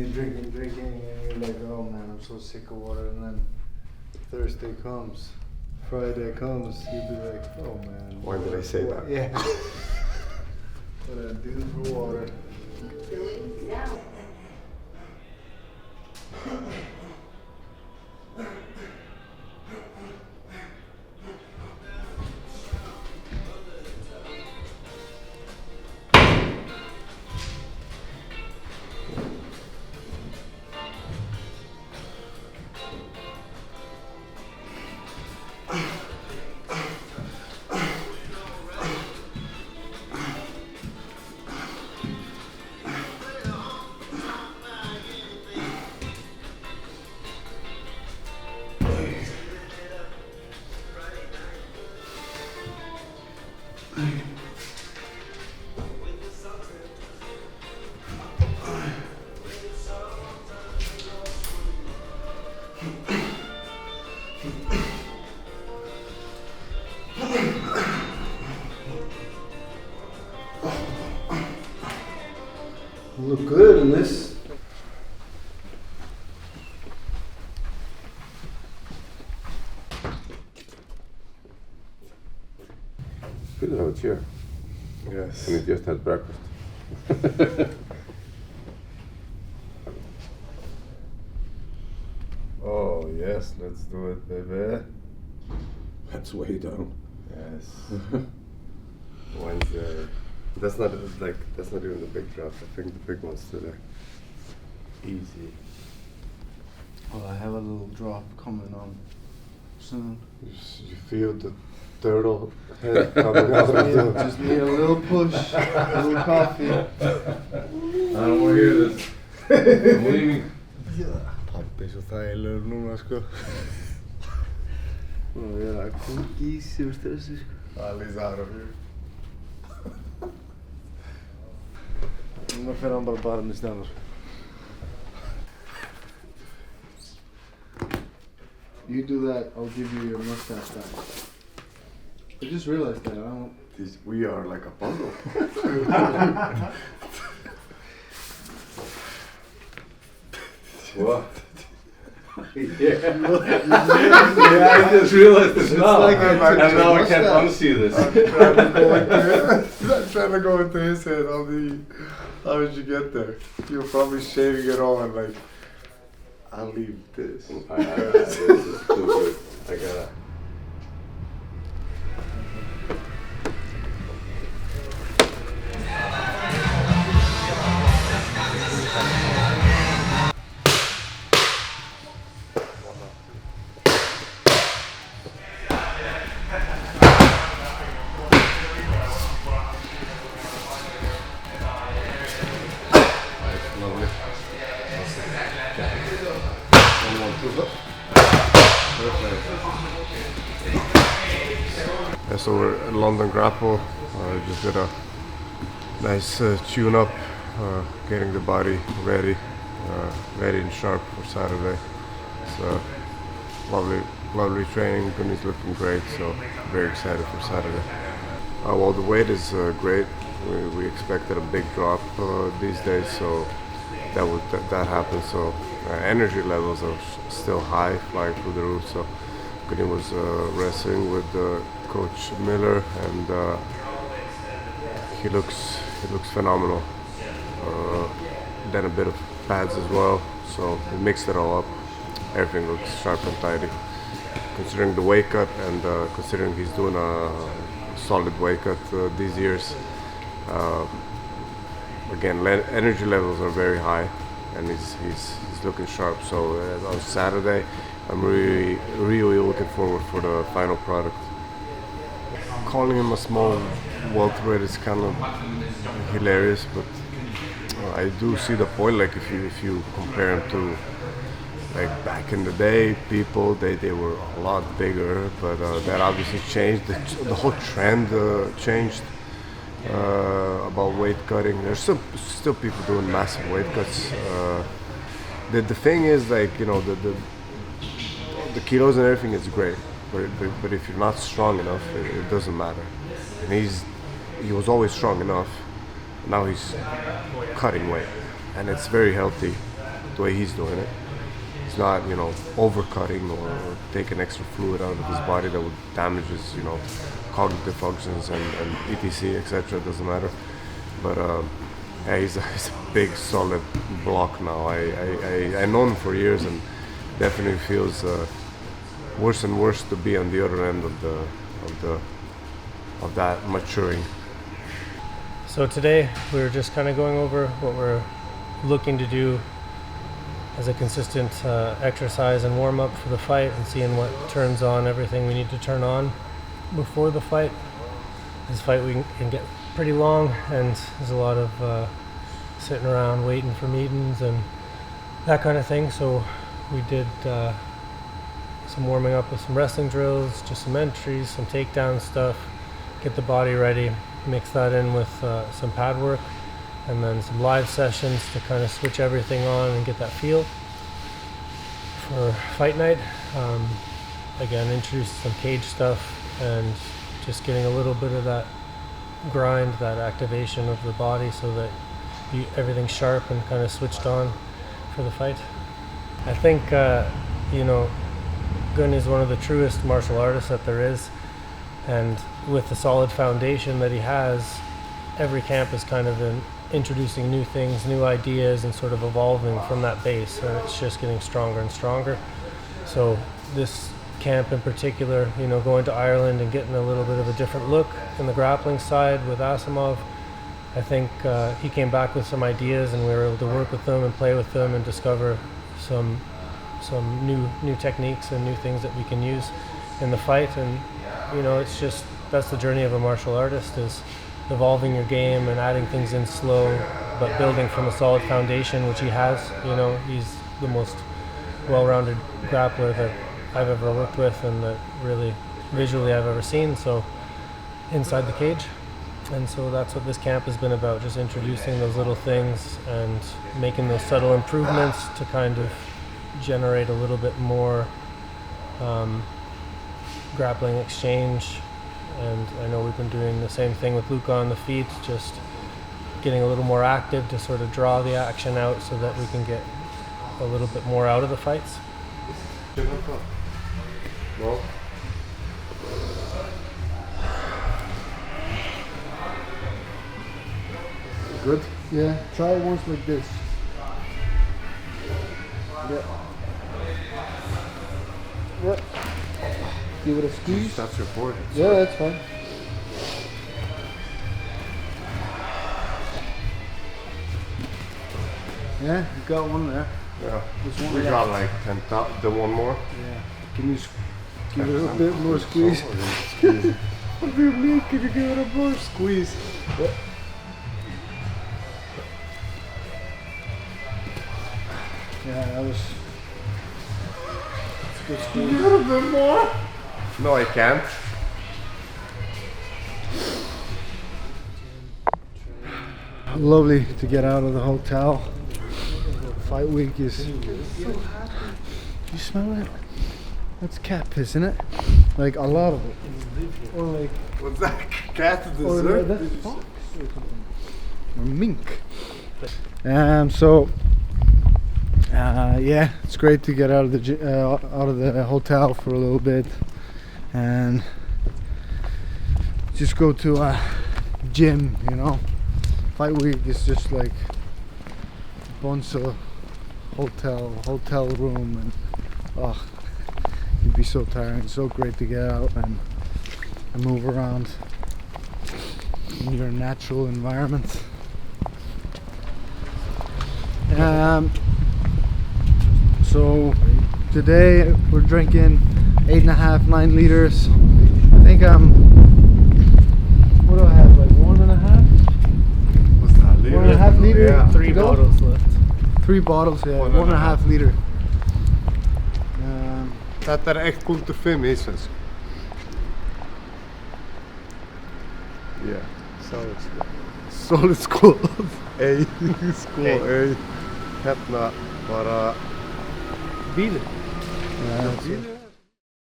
drinking, and you're like, oh man, I'm so sick of water. And then Thursday comes, Friday comes, you'll be like, oh man. Why did I say that? Yeah. What I do for water. You look good in this. Good to have a chair. Yes. And we just had breakfast. Oh yes, let's do it, baby. That's way down. Yes. Wednesday. That's not even the big drop. I think the big one's today. Easy. Well, I have a little drop coming on soon. You feel the turtle head coming out of the... Just need a little push, a little coffee. I don't want to hear this. I'm leaving. Pappi svo þægilegur núna sko. Nú er það að kúki í sig og stressi sko. Ali's out of here. Núna fer hann bara með stjánar. You do that, I'll give you your mustache back. I just realized that, I don't... We are like a puzzle. What? Yeah. I just realized this now. Like and now I can't unsee this. I'm trying to go into his head how did you get there? You're probably shaving it all and like, I'll leave this. This is too good. I gotta. Yeah, so we're at London Grapple. Just did a nice tune-up, getting the body ready and sharp for Saturday. So lovely training. Gunny's looking great, so very excited for Saturday. Well, the weight is great. We expected a big drop these days, so that happened. So energy levels are still high, flying through the roof. So Gunny was wrestling with Coach Miller, and he looks phenomenal. Then a bit of pads as well, so we mixed it all up. Everything looks sharp and tidy. Considering the weight cut and considering he's doing a solid weight cut these years, again, energy levels are very high, and he's looking sharp. So on Saturday, I'm really looking forward for the final product. Calling him a small welterweight is kind of hilarious, but I do see the point. Like if you compare him to like back in the day, people they were a lot bigger, but that obviously changed. The whole trend changed about weight cutting. There's still people doing massive weight cuts. The thing is, like, you know, the kilos and everything is great, but if you're not strong enough, it doesn't matter. And he was always strong enough. Now he's cutting weight, and it's very healthy. the way he's doing it. He's not, overcutting or taking extra fluid out of his body that would damage his, cognitive functions and etc. etc. It doesn't matter. But yeah, he's a big solid block now. I know him for years and definitely feels worse and worse to be on the other end of that maturing. So today we're just kind of going over what we're looking to do as a consistent exercise and warm up for the fight, and seeing what turns on everything we need to turn on before the fight. This fight can get pretty long, and there's a lot of sitting around waiting for meetings and that kind of thing. So we did some warming up with some wrestling drills, just some entries, some takedown stuff, get the body ready, mix that in with some pad work, and then some live sessions to kind of switch everything on and get that feel for fight night. Again, introduce some cage stuff and just getting a little bit of that grind, that activation of the body, so that everything's sharp and kind of switched on for the fight. I think Gun is one of the truest martial artists that there is, and with the solid foundation that he has, every camp is kind of introducing new things, new ideas, and sort of evolving from that base, and it's just getting stronger and stronger. So this camp in particular, going to Ireland and getting a little bit of a different look in the grappling side with Asimov, I think he came back with some ideas, and we were able to work with them and play with them and discover some new techniques and new things that we can use in the fight. And it's just, that's the journey of a martial artist, is evolving your game and adding things in slow, but building from a solid foundation, which he has. He's the most well-rounded grappler that I've ever worked with, and that really visually I've ever seen, so inside the cage. And so that's what this camp has been about, just introducing those little things and making those subtle improvements to kind of generate a little bit more grappling exchange. And I know we've been doing the same thing with Luca on the feet, just getting a little more active to sort of draw the action out so that we can get a little bit more out of the fights. No. Good? Yeah, try it once like this. Yeah. Yeah. Give it a squeeze. That's your board. Yeah, that's fine. Yeah, you got one there. Yeah. There's one We left. got like 10,000. The one more. Yeah. Can you give it a bit more squeeze? Squeeze. What do you mean? Can you give it a more squeeze? Yeah. Yeah, that was. That's a good squeeze. A little bit more. No, I can't. Lovely to get out of the hotel. Fight week is. You smell it? That's cat piss, isn't it? Like a lot of it. Or like. What's that? Cat Or dessert? that's fox or something. Or mink. So. Yeah, it's great to get out of the hotel for a little bit and just go to a gym. Fight week is just like a bunch of hotel room, and it'd be so tiring. It's so great to get out and move around in your natural environment. So today we're drinking 8.5, 9 liters. I think what do I have, like 1.5? What's that? 1.5 liter? Yeah. 3 bottles left. 3 bottles, yeah, 1.5. 1.5 liter. Þetta echt 1.5 í íslensku. Yeah. Solid squad. Ey, sko, ey. Hérna bara Bílið. Yeah,